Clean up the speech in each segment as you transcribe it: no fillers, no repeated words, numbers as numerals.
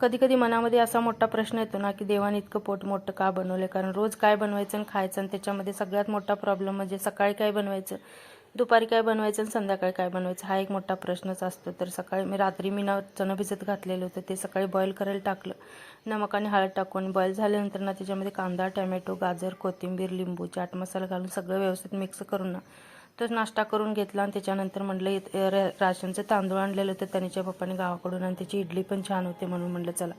कधी-कधी मनामध्ये असा मोठा प्रश्न येतो ना, की देवाने इतकं पोट मोठं का बनवलंय? कारण रोज काय बनवायचं आणि खायचं आणि त्याच्यामध्ये सगळ्यात मोठा प्रॉब्लेम म्हणजे सकाळी काय बनवायचं, दुपारी काय बनवायचं आणि संध्याकाळी काय बनवायचं हा एक मोठा प्रश्नच असतो. तर रात्री मी चणं भिजत घातलेलं होतं. ते सकाळी बॉईल करायला टाकलं. नमक आणि हळद टाकून बॉईल झाल्यानंतर ना त्याच्यामध्ये कांदा, टोमॅटो, गाजर, कोथिंबीर, लिंबू, चाट मसाला घालून सगळं व्यवस्थित मिक्स करून ना तर नाश्ता करून घेतला आणि त्याच्यानंतर म्हटलं राशनचं तांदूळ आणलेलं होतं त्याच्या पप्पाने गावाकडून आणि त्याची इडली पण छान होते म्हणून म्हटलं चला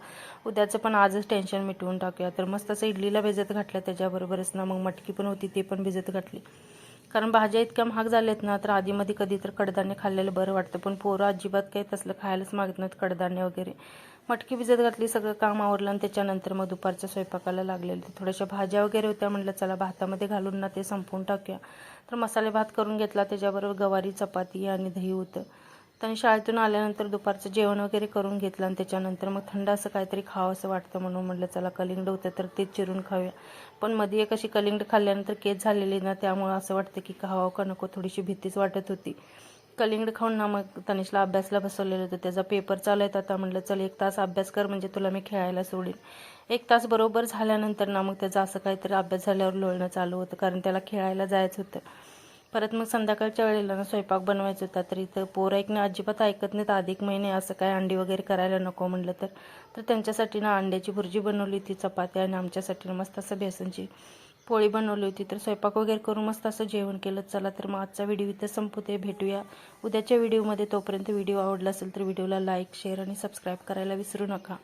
उद्याचं पण आजच टेन्शन मिटवून टाकूया. तर मस्त असं इडलीला भिजत घातलं. त्याच्याबरोबरच ना मग मटकी पण होती ते पण भिजत घातली. कारण भाज्या इतक्या महाग झाल्यात ना तर आधीमध्ये कधी तर कडधान्य खाल्लेलं बरं वाटतं. पण पोरं अजिबात काही तसलं खायलाच मागत नाहीत कडधान्य वगैरे. मटकी भिजत घातली, सगळं काम आवरलं आणि त्याच्यानंतर मग दुपारच्या स्वयंपाकाला लागलेलं. तर थोड्याशा भाज्या वगैरे होत्या, म्हटलं चला भातामध्ये घालून ना ते संपवून टाकूया. तर मसाले भात करून घेतला. त्याच्याबरोबर गवारी, चपाती आणि दही होतं. त्यांनी शाळेतून आल्यानंतर दुपारचं जेवण वगैरे करून घेतलं आणि त्याच्यानंतर मग थंड असं काहीतरी खावं असं वाटतं म्हणून म्हटलं चला कलिंगड होतं तर ते चिरून खाऊया. पण मध्ये एक अशी कलिंगड खाल्ल्यानंतर केस झालेली ना त्यामुळं असं वाटतं की खावं का नको, थोडीशी भीतीच वाटत होती. कलिंगड खाऊन ना मग तनिषला अभ्यासला बसवलेलं होतं. त्याचा पेपर चालू आहे आता म्हटलं चल 1 तास अभ्यास कर म्हणजे तुला मी खेळायला सोडीन. 1 तास बरोबर झाल्यानंतर ना मग त्याचा असं काहीतरी अभ्यास झाल्यावर लोळणं चालू होतं कारण त्याला खेळायला जायचं होतं. परत मग संध्याकाळच्या वेळेला ना स्वयंपाक बनवायचा होता. तर इथं पोरं अजिबात ऐकत नाहीत. अधिक महिने असं काय अंडी वगैरे करायला नको म्हटलं तर त्यांच्यासाठी ना अंड्याची भुर्जी बनवली होती, चपात्या आणि आमच्यासाठी मस्त असं बेसनची पोळी बनवली होती. तर स्वयंपाक वगैरे करून मस्त असं जेवण केलं. चला तर मग आजचा व्हिडिओ इथं संपवते. भेटूया उद्याच्या व्हिडिओमध्ये. तोपर्यंत व्हिडिओ आवडला असेल तर व्हिडिओला लाईक, शेअर आणि सबस्क्राईब करायला विसरू नका.